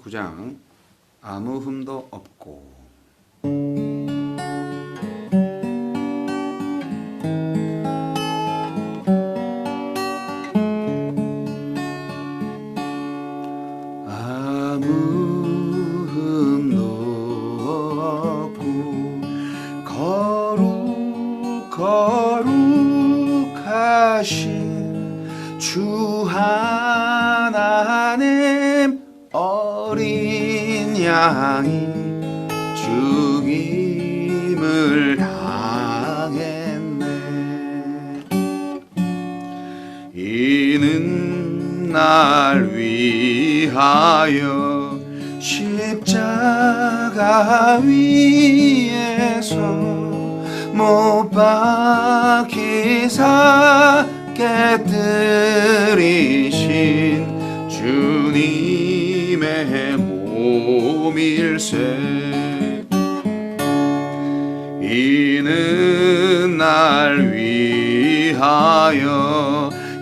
29장 아무 흠도 없고. 아무 흠도 없고 거룩하신 주 하나님 어린 양이 죽임을 당했네. 이는 날 위하여 십자가 위에서 못 박히사 깨뜨리신 주님의 몸일세. 이는 날 위하여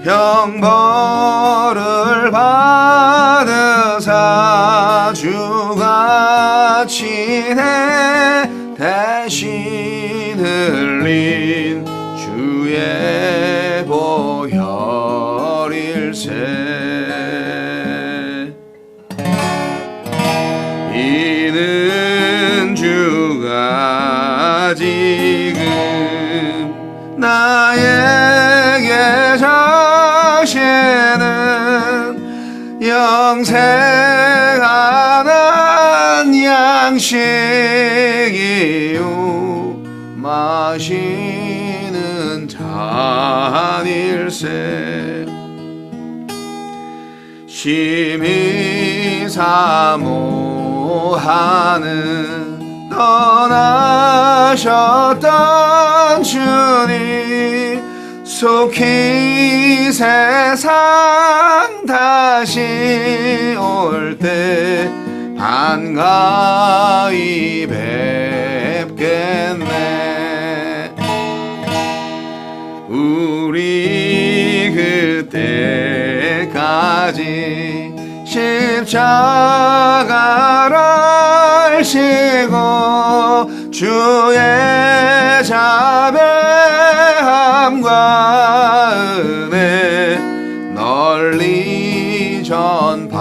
형벌을 받으사 주같이 내 대신 흘린 주의 보혈일세. 이는 주가 지금 나에게 자시는 영생하는 양식이요 마시는 잔일세. 심히 사모하는 떠나셨던 주님 속히 세상 다시 올 때 반가이 뵙겠네. 우리 그때까지 십자가를 지고 주의 자배함과 은혜 널리 전파하세.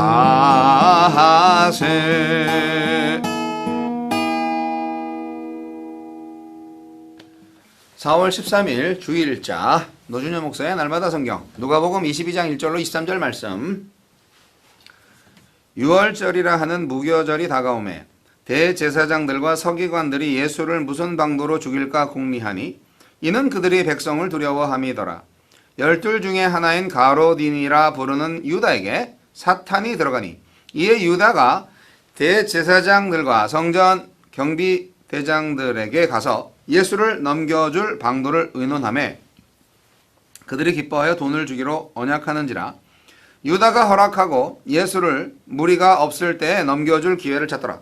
4월 13일 주일자 노준현 목사의 날마다 성경 누가복음 22장 1절로 23절 말씀. 유월절이라 하는 무교절이 다가오매 대제사장들과 서기관들이 예수를 무슨 방도로 죽일까 궁리하니 이는 그들이 백성을 두려워함이더라. 12 중에 하나인 가로딘이라 부르는 유다에게 사탄이 들어가니 이에 유다가 대제사장들과 성전 경비대장들에게 가서 예수를 넘겨줄 방도를 의논하며 그들이 기뻐하여 돈을 주기로 언약하는지라. 유다가 허락하고 예수를 무리가 없을 때에 넘겨줄 기회를 찾더라.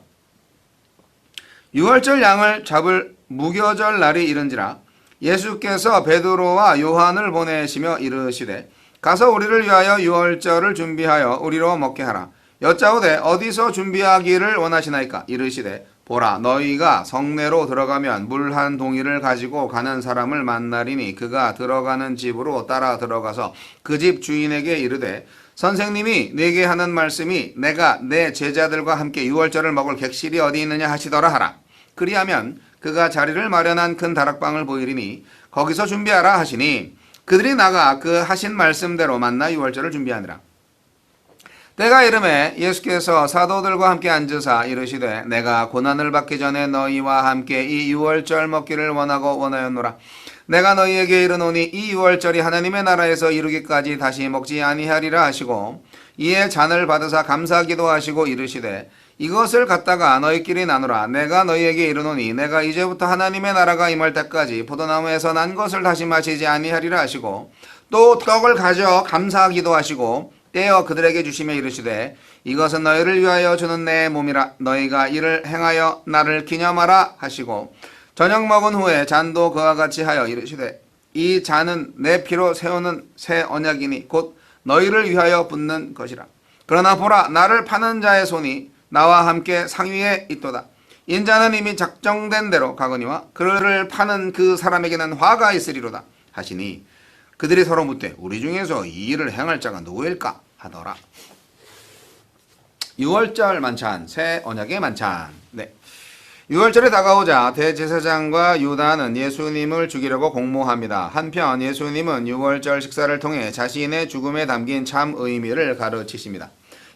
유월절 양을 잡을 무교절 날이 이른지라. 예수께서 베드로와 요한을 보내시며 이르시되 가서 우리를 위하여 유월절을 준비하여 우리로 먹게 하라. 여짜오되 어디서 준비하기를 원하시나이까. 이르시되 보라, 너희가 성내로 들어가면 물 한 동이를 가지고 가는 사람을 만나리니 그가 들어가는 집으로 따라 들어가서 그 집 주인에게 이르되 선생님이 내게 하는 말씀이 내가 내 제자들과 함께 유월절을 먹을 객실이 어디 있느냐 하시더라 하라. 그리하면 그가 자리를 마련한 큰 다락방을 보이리니 거기서 준비하라 하시니 그들이 나가 그 하신 말씀대로 만나 유월절을 준비하니라. 때가 이르매 예수께서 사도들과 함께 앉으사 이르시되 내가 고난을 받기 전에 너희와 함께 이 유월절 먹기를 원하였노라. 내가 너희에게 이르노니 이 유월절이 하나님의 나라에서 이루기까지 다시 먹지 아니하리라 하시고 이에 잔을 받으사 감사기도 하시고 이르시되 이것을 갖다가 너희끼리 나누라. 내가 너희에게 이르노니 내가 이제부터 하나님의 나라가 임할 때까지 포도나무에서 난 것을 다시 마시지 아니하리라 하시고 또 떡을 가져 감사기도 하시고 떼어 그들에게 주시며 이르시되 이것은 너희를 위하여 주는 내 몸이라. 너희가 이를 행하여 나를 기념하라 하시고 저녁 먹은 후에 잔도 그와 같이 하여 이르시되 이 잔은 내 피로 세우는 새 언약이니 곧 너희를 위하여 붓는 것이라. 그러나 보라, 나를 파는 자의 손이 나와 함께 상위에 있도다. 인자는 이미 작정된 대로 가거니와 그를 파는 그 사람에게는 화가 있으리로다 하시니 그들이 서로 묻되 우리 중에서 이 일을 행할 자가 누구일까 하더라. 6월절 만찬, 새 언약의 만찬. 네. 6월절에 다가오자 대제사장과 유다는 예수님을 죽이려고 공모합니다. 한편 예수님은 6월절 식사를 통해 자신의 죽음에 담긴 참 의미를 가르치십니다.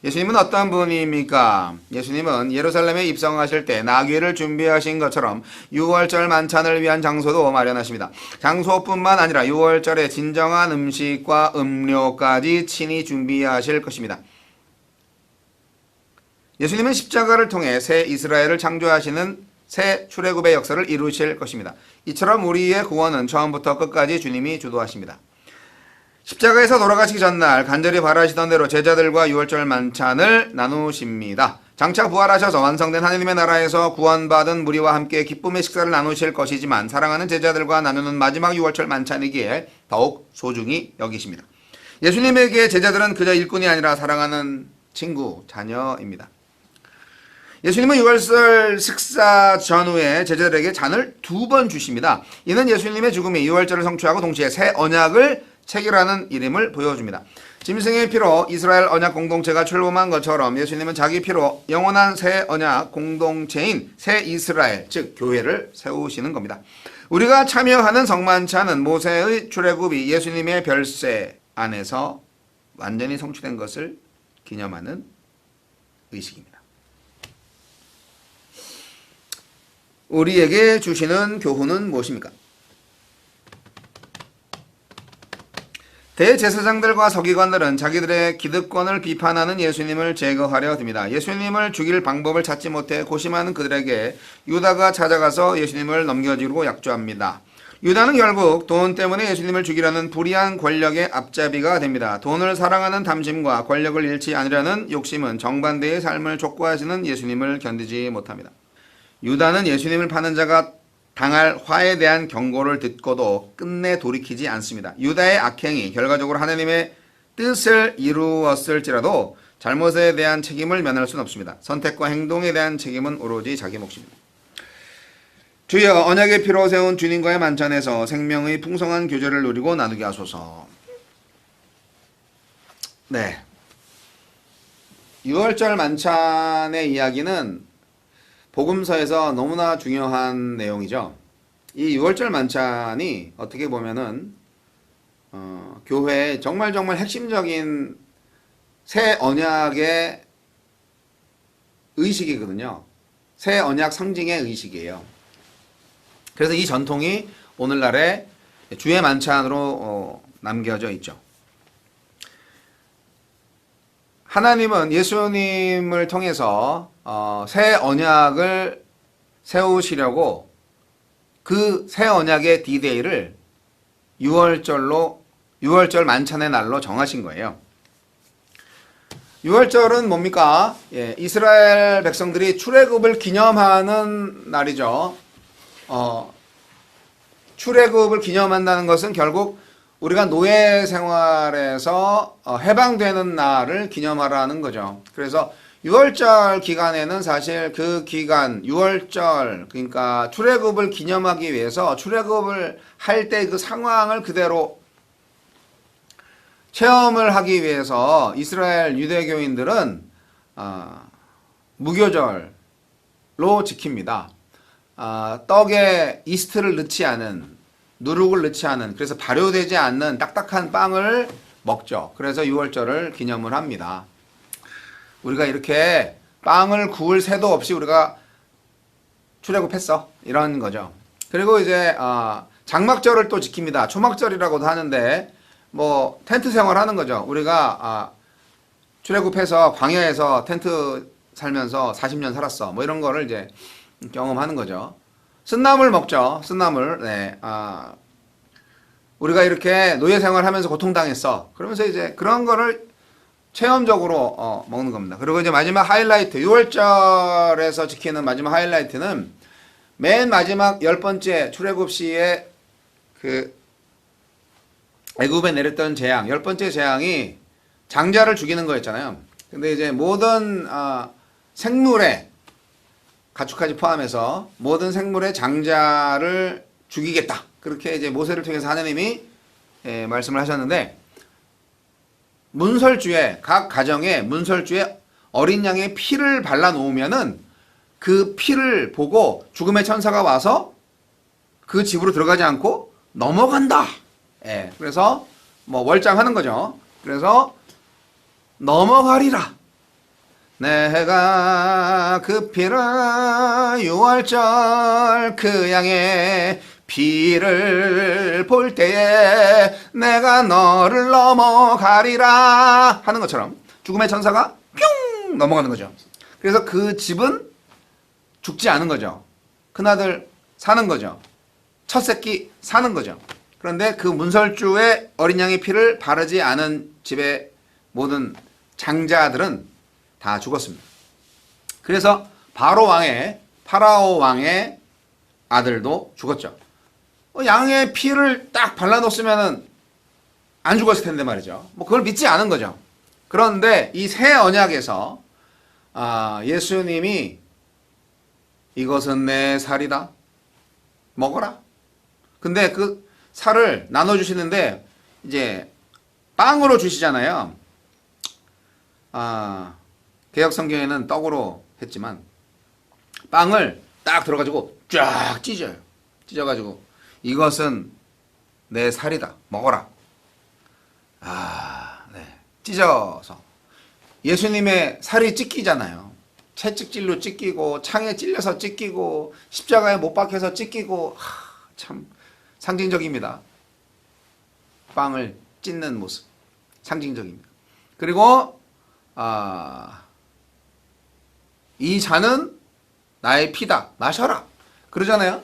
예수님은 어떤 분입니까? 예수님은 예루살렘에 입성하실 때 나귀를 준비하신 것처럼 6월절 만찬을 위한 장소도 마련하십니다. 장소뿐만 아니라 6월절에 진정한 음식과 음료까지 친히 준비하실 것입니다. 예수님은 십자가를 통해 새 이스라엘을 창조하시는 새 출애굽의 역사를 이루실 것입니다. 이처럼 우리의 구원은 처음부터 끝까지 주님이 주도하십니다. 십자가에서 돌아가시기 전날 간절히 바라시던 대로 제자들과 6월절 만찬을 나누십니다. 장차 부활하셔서 완성된 하느님의 나라에서 구원받은 무리와 함께 기쁨의 식사를 나누실 것이지만 사랑하는 제자들과 나누는 마지막 6월절 만찬이기에 더욱 소중히 여기십니다. 예수님에게 제자들은 그저 일꾼이 아니라 사랑하는 친구, 자녀입니다. 예수님은 6월절 식사 전후에 제자들에게 잔을 2번 주십니다. 이는 예수님의 죽음이 6월절을 성취하고 동시에 새 언약을 체결하는 이름을 보여줍니다. 짐승의 피로 이스라엘 언약 공동체가 출범한 것처럼 예수님은 자기 피로 영원한 새 언약 공동체인 새 이스라엘, 즉 교회를 세우시는 겁니다. 우리가 참여하는 성만찬은 모세의 출애굽이 예수님의 별세 안에서 완전히 성취된 것을 기념하는 의식입니다. 우리에게 주시는 교훈은 무엇입니까? 대제사장들과 서기관들은 자기들의 기득권을 비판하는 예수님을 제거하려 듭니다. 예수님을 죽일 방법을 찾지 못해 고심하는 그들에게 유다가 찾아가서 예수님을 넘겨주고 약조합니다. 유다는 결국 돈 때문에 예수님을 죽이려는 불의한 권력의 앞잡이가 됩니다. 돈을 사랑하는 탐심과 권력을 잃지 않으려는 욕심은 정반대의 삶을 촉구하시는 예수님을 견디지 못합니다. 유다는 예수님을 파는 자가 당할 화에 대한 경고를 듣고도 끝내 돌이키지 않습니다. 유다의 악행이 결과적으로 하나님의 뜻을 이루었을지라도 잘못에 대한 책임을 면할 수는 없습니다. 선택과 행동에 대한 책임은 오로지 자기 몫입니다. 주여 언약의 피로 세운 주님과의 만찬에서 생명의 풍성한 교제를 누리고 나누게 하소서. 네, 6월절 만찬의 이야기는 복음서에서 너무나 중요한 내용이죠. 이 6월절 만찬이 어떻게 보면은 교회의 정말 핵심적인 새 언약의 의식이거든요. 새 언약 상징의 의식이에요. 그래서 이 전통이 오늘날의 주의 만찬으로 남겨져 있죠. 하나님은 예수님을 통해서 새 언약을 세우시려고 그 새 언약의 디데이를 6월절 만찬의 날로 정하신 거예요. 6월절은 뭡니까? 예, 이스라엘 백성들이 출애굽을 기념하는 날이죠. 출애굽을 기념한다는 것은 결국 우리가 노예 생활에서 해방되는 날을 기념하라는 거죠. 그래서 6월절 기간에는 사실 그 기간 6월절 그러니까 출애굽을 기념하기 위해서 출애굽을 할 때 그 상황을 그대로 체험을 하기 위해서 이스라엘 유대교인들은 무교절로 지킵니다. 떡에 이스트를 넣지 않은 누룩을 넣지 않은 그래서 발효되지 않는 딱딱한 빵을 먹죠. 그래서 6월절을 기념을 합니다. 우리가 이렇게 빵을 구울 새도 없이 우리가 출애굽했어 이런 거죠. 그리고 이제 장막절을 또 지킵니다. 초막절이라고도 하는데 뭐 텐트 생활하는 거죠. 우리가 출애굽해서 광야에서 텐트 살면서 40년 살았어 뭐 이런 거를 이제 경험하는 거죠. 쓴나물 먹죠. 쓴나물. 네. 우리가 이렇게 노예 생활하면서 고통당했어. 그러면서 이제 그런 거를 체험적으로 먹는 겁니다. 그리고 이제 마지막 하이라이트 6월절에서 지키는 마지막 하이라이트는 맨 마지막 10번째 출애굽 시에 그 애굽에 내렸던 재앙 10번째 재앙이 장자를 죽이는 거였잖아요. 근데 이제 모든 생물의 가축까지 포함해서 모든 생물의 장자를 죽이겠다. 그렇게 이제 모세를 통해서 하나님이 말씀을 하셨는데, 문설주에, 각 가정에 문설주에 어린 양의 피를 발라 놓으면은 그 피를 보고 죽음의 천사가 와서 그 집으로 들어가지 않고 넘어간다. 예, 그래서 뭐 월장하는 거죠. 그래서 넘어가리라. 내가 그 피를 유월절 그 양의 피를 볼 때에 내가 너를 넘어가리라 하는 것처럼 죽음의 천사가 뿅 넘어가는 거죠. 그래서 그 집은 죽지 않은 거죠. 큰아들 사는 거죠. 첫 새끼 사는 거죠. 그런데 그 문설주의 어린 양의 피를 바르지 않은 집의 모든 장자들은 다 죽었습니다. 그래서 파라오 왕의 아들도 죽었죠. 양의 피를 딱 발라놓았으면은 안 죽었을 텐데 말이죠. 뭐 그걸 믿지 않은 거죠. 그런데 이 새 언약에서 예수님이 이것은 내 살이다. 먹어라. 근데 그 살을 나눠주시는데 이제 빵으로 주시잖아요. 개역 성경에는 떡으로 했지만 빵을 딱 들어가지고 쫙 찢어요. 찢어가지고 이것은 내 살이다. 먹어라. 네. 찢어서 예수님의 살이 찢기잖아요. 채찍질로 찢기고 창에 찔려서 찢기고 십자가에 못 박혀서 찢기고 참 상징적입니다. 빵을 찢는 모습 상징적입니다. 그리고 이 잔은 나의 피다. 마셔라. 그러잖아요.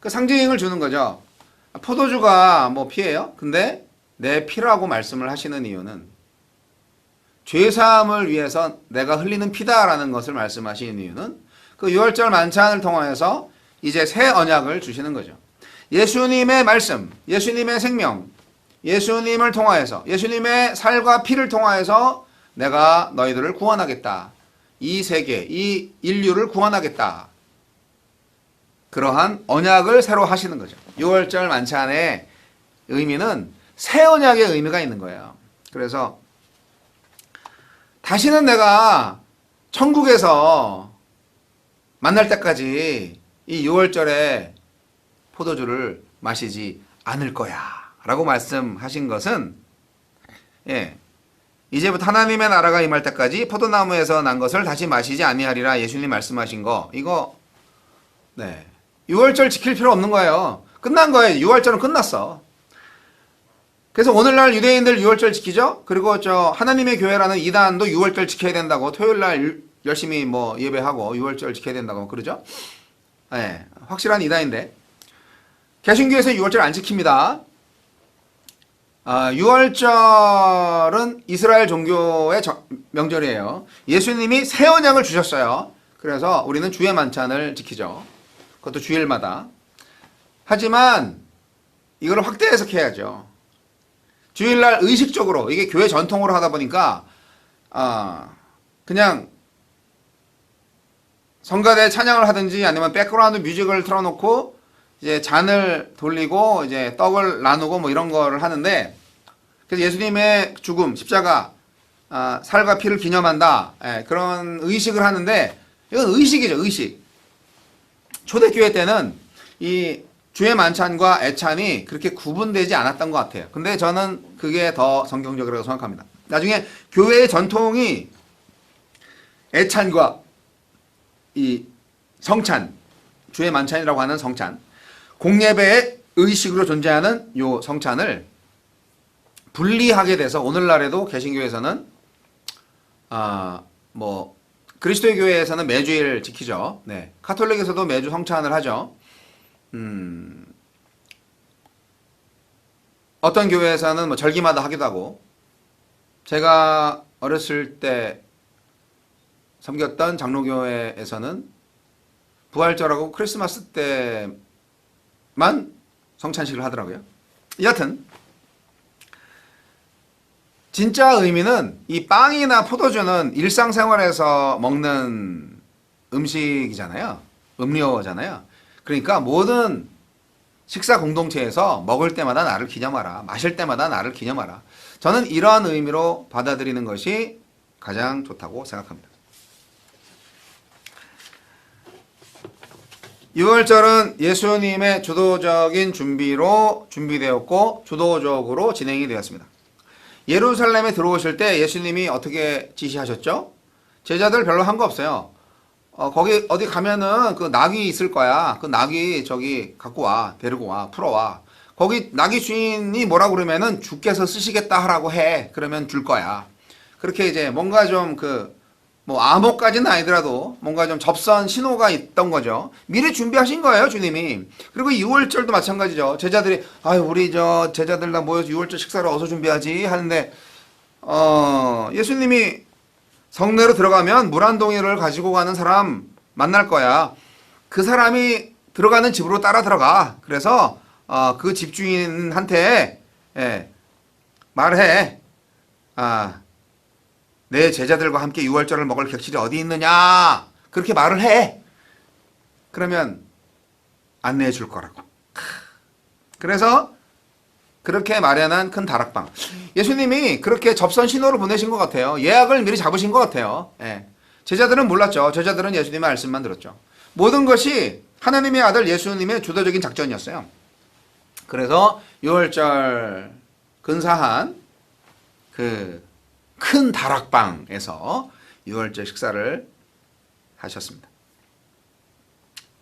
그 상징을 주는 거죠. 포도주가 뭐 피예요? 근데 내 피라고 말씀을 하시는 이유는 죄사함을 위해서 내가 흘리는 피다라는 것을 말씀하시는 이유는 그 유월절 만찬을 통하여서 이제 새 언약을 주시는 거죠. 예수님의 말씀, 예수님의 생명, 예수님을 통하여서 예수님의 살과 피를 통하여서 내가 너희들을 구원하겠다. 이 세계, 이 인류를 구원하겠다. 그러한 언약을 새로 하시는 거죠. 유월절 만찬의 의미는 새 언약의 의미가 있는 거예요. 그래서 다시는 내가 천국에서 만날 때까지 이 6월절에 포도주를 마시지 않을 거야 라고 말씀하신 것은 이제부터 하나님의 나라가 임할 때까지 포도나무에서 난 것을 다시 마시지 아니하리라 예수님 말씀하신 거 이거 6월절 지킬 필요 없는 거예요. 끝난 거예요. 6월절은 끝났어. 그래서 오늘날 유대인들 6월절 지키죠? 그리고 하나님의 교회라는 이단도 6월절 지켜야 된다고 토요일날 열심히 뭐 예배하고 6월절 지켜야 된다고 그러죠? 확실한 이단인데 개신교에서 6월절 안 지킵니다. 6월절은 이스라엘 종교의 명절이에요. 예수님이 새 언약을 주셨어요. 그래서 우리는 주의 만찬을 지키죠. 그것도 주일마다. 하지만 이걸 확대 해석해야죠. 주일날 의식적으로 이게 교회 전통으로 하다 보니까 그냥 성가대 찬양을 하든지 아니면 백그라운드 뮤직을 틀어놓고 이제 잔을 돌리고 이제 떡을 나누고 뭐 이런 거를 하는데 그래서 예수님의 죽음, 십자가, 살과 피를 기념한다. 그런 의식을 하는데 이건 의식이죠, 의식. 초대교회 때는 이 주의 만찬과 애찬이 그렇게 구분되지 않았던 것 같아요. 근데 저는 그게 더 성경적이라고 생각합니다. 나중에 교회의 전통이 애찬과 이 성찬, 주의 만찬이라고 하는 성찬, 공예배의 의식으로 존재하는 요 성찬을 분리하게 돼서 오늘날에도 개신교에서는 뭐 그리스도의 교회에서는 매주일 지키죠. 카톨릭에서도 매주 성찬을 하죠. 어떤 교회에서는 뭐 절기마다 하기도 하고 제가 어렸을 때 섬겼던 장로교회에서는 부활절하고 크리스마스 때만 성찬식을 하더라고요. 여하튼 진짜 의미는 이 빵이나 포도주는 일상생활에서 먹는 음식이잖아요. 음료잖아요. 그러니까 모든 식사 공동체에서 먹을 때마다 나를 기념하라. 마실 때마다 나를 기념하라. 저는 이러한 의미로 받아들이는 것이 가장 좋다고 생각합니다. 유월절은 예수님의 주도적인 준비로 준비되었고 주도적으로 진행이 되었습니다. 예루살렘에 들어오실 때 예수님이 어떻게 지시하셨죠? 제자들 별로 한 거 없어요. 거기 어디 가면은 그 낙이 있을 거야. 그 낙이 저기 갖고 와. 데리고 와. 풀어와. 거기 낙이 주인이 뭐라 그러면은 주께서 쓰시겠다 하라고 해. 그러면 줄 거야. 그렇게 이제 뭔가 좀 뭐 암호까지는 아니더라도 뭔가 좀 접선 신호가 있던 거죠. 미리 준비하신 거예요, 주님이. 그리고 6월절도 마찬가지죠. 제자들이 아유 우리 저 제자들 다 모여서 6월절 식사를 어디서 준비하지 하는데 예수님이 성내로 들어가면 물 한 동이를 가지고 가는 사람 만날 거야. 그 사람이 들어가는 집으로 따라 들어가. 그래서 그 집주인한테 말해. 내 제자들과 함께 유월절을 먹을 객실이 어디 있느냐. 그렇게 말을 해. 그러면 안내해 줄 거라고. 그래서 그렇게 마련한 큰 다락방. 예수님이 그렇게 접선 신호를 보내신 것 같아요. 예약을 미리 잡으신 것 같아요. 제자들은 몰랐죠. 제자들은 예수님의 말씀만 들었죠. 모든 것이 하나님의 아들 예수님의 주도적인 작전이었어요. 그래서 유월절 근사한 그 큰 다락방에서 유월절 식사를 하셨습니다.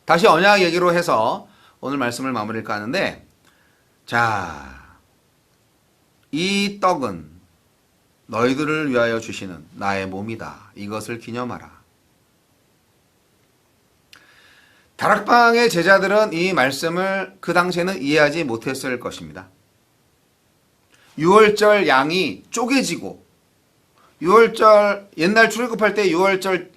다시 언약 얘기로 해서 오늘 말씀을 마무리할까 하는데, 자, 이 떡은 너희들을 위하여 주시는 나의 몸이다. 이것을 기념하라. 다락방의 제자들은 이 말씀을 그 당시에는 이해하지 못했을 것입니다. 유월절 양이 쪼개지고, 유월절 옛날 출애굽할 때 유월절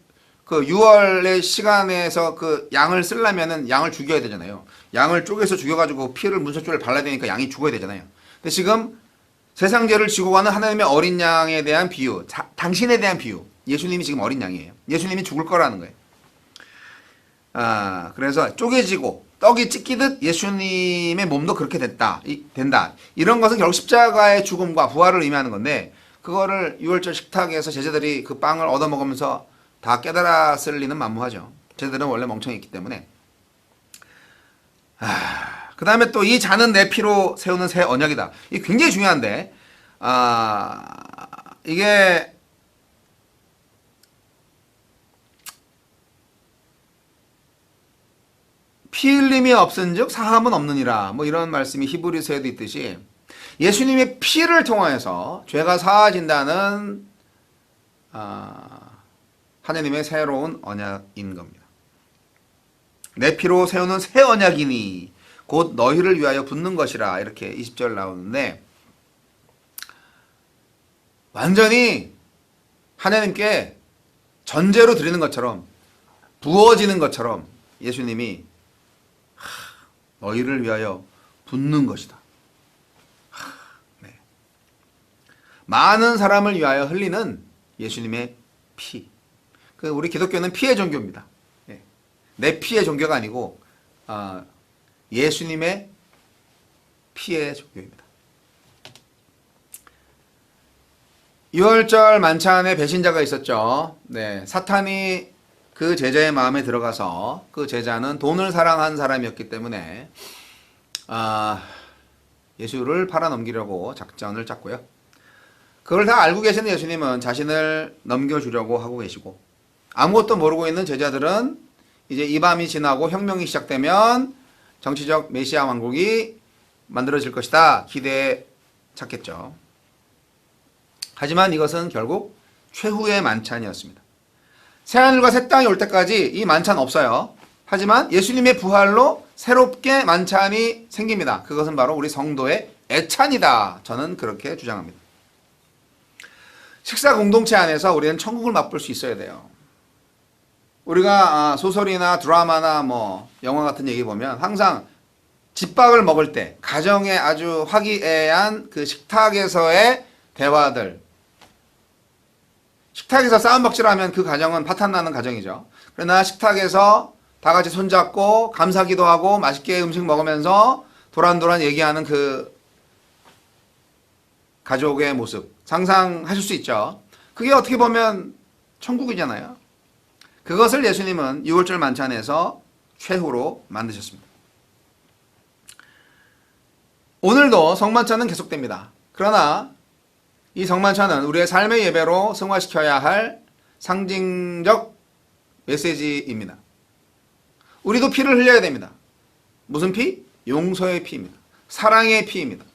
그 6월의 시간에서 그 양을 쓰려면은 양을 죽여야 되잖아요. 양을 쪼개서 죽여가지고 피를 문석줄을 발라야 되니까 양이 죽어야 되잖아요. 근데 지금 세상 죄를 지고 가는 하나님의 어린 양에 대한 비유, 당신에 대한 비유. 예수님이 지금 어린 양이에요. 예수님이 죽을 거라는 거예요. 그래서 쪼개지고 떡이 찢기듯 예수님의 몸도 그렇게 된다. 이런 것은 결국 십자가의 죽음과 부활을 의미하는 건데, 그거를 유월절 식탁에서 제자들이 그 빵을 얻어먹으면서 다 깨달았을 리는 만무하죠. 제자들은 원래 멍청했기 때문에. 그 다음에 또 이 잔은 내 피로 세우는 새 언약이다. 이게 굉장히 중요한데, 이게 피 흘림이 없은즉 사함은 없느니라. 뭐 이런 말씀이 히브리서에도 있듯이 예수님의 피를 통하여서 죄가 사하진다는 하나님의 새로운 언약인 겁니다. 내 피로 세우는 새 언약이니 곧 너희를 위하여 붓는 것이라. 이렇게 20절 나오는데, 완전히 하나님께 전제로 드리는 것처럼 부어지는 것처럼 예수님이 너희를 위하여 붓는 것이다. 많은 사람을 위하여 흘리는 예수님의 피. 우리 기독교는 피의 종교입니다. 내 피의 종교가 아니고 예수님의 피의 종교입니다. 유월절 만찬에 배신자가 있었죠. 사탄이 그 제자의 마음에 들어가서, 그 제자는 돈을 사랑한 사람이었기 때문에 예수를 팔아넘기려고 작전을 짰고요. 그걸 다 알고 계시는 예수님은 자신을 넘겨주려고 하고 계시고, 아무것도 모르고 있는 제자들은 이제 이 밤이 지나고 혁명이 시작되면 정치적 메시아 왕국이 만들어질 것이다 기대에 찼겠죠. 하지만 이것은 결국 최후의 만찬이었습니다. 새하늘과 새 땅이 올 때까지 이 만찬 없어요. 하지만 예수님의 부활로 새롭게 만찬이 생깁니다. 그것은 바로 우리 성도의 애찬이다. 저는 그렇게 주장합니다. 식사 공동체 안에서 우리는 천국을 맛볼 수 있어야 돼요. 우리가 소설이나 드라마나 뭐 영화 같은 얘기 보면 항상 집밥을 먹을 때 가정의 아주 화기애애한 그 식탁에서의 대화들, 식탁에서 싸움박질하면 그 가정은 파탄나는 가정이죠. 그러나 식탁에서 다 같이 손잡고 감사기도 하고 맛있게 음식 먹으면서 도란도란 얘기하는 그 가족의 모습 상상하실 수 있죠. 그게 어떻게 보면 천국이잖아요. 그것을 예수님은 유월절 만찬에서 최후로 만드셨습니다. 오늘도 성만찬은 계속됩니다. 그러나 이 성만찬은 우리의 삶의 예배로 승화시켜야 할 상징적 메시지입니다. 우리도 피를 흘려야 됩니다. 무슨 피? 용서의 피입니다. 사랑의 피입니다.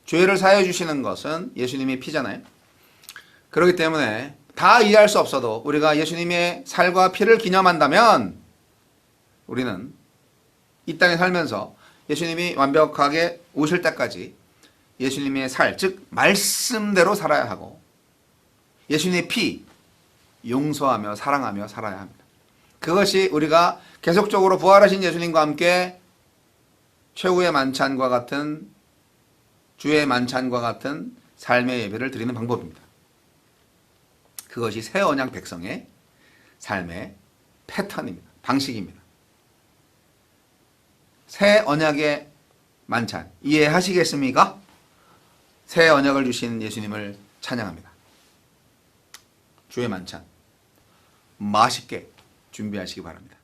죄를 사해 주시는 것은 예수님의 피잖아요. 그렇기 때문에 다 이해할 수 없어도 우리가 예수님의 살과 피를 기념한다면 우리는 이 땅에 살면서 예수님이 완벽하게 오실 때까지 예수님의 살, 즉 말씀대로 살아야 하고 예수님의 피, 용서하며 사랑하며 살아야 합니다. 그것이 우리가 계속적으로 부활하신 예수님과 함께 최후의 만찬과 같은 주의 만찬과 같은 삶의 예배를 드리는 방법입니다. 그것이 새 언약 백성의 삶의 패턴입니다. 방식입니다. 새 언약의 만찬 이해하시겠습니까? 새 언약을 주신 예수님을 찬양합니다. 주의 만찬 맛있게 준비하시기 바랍니다.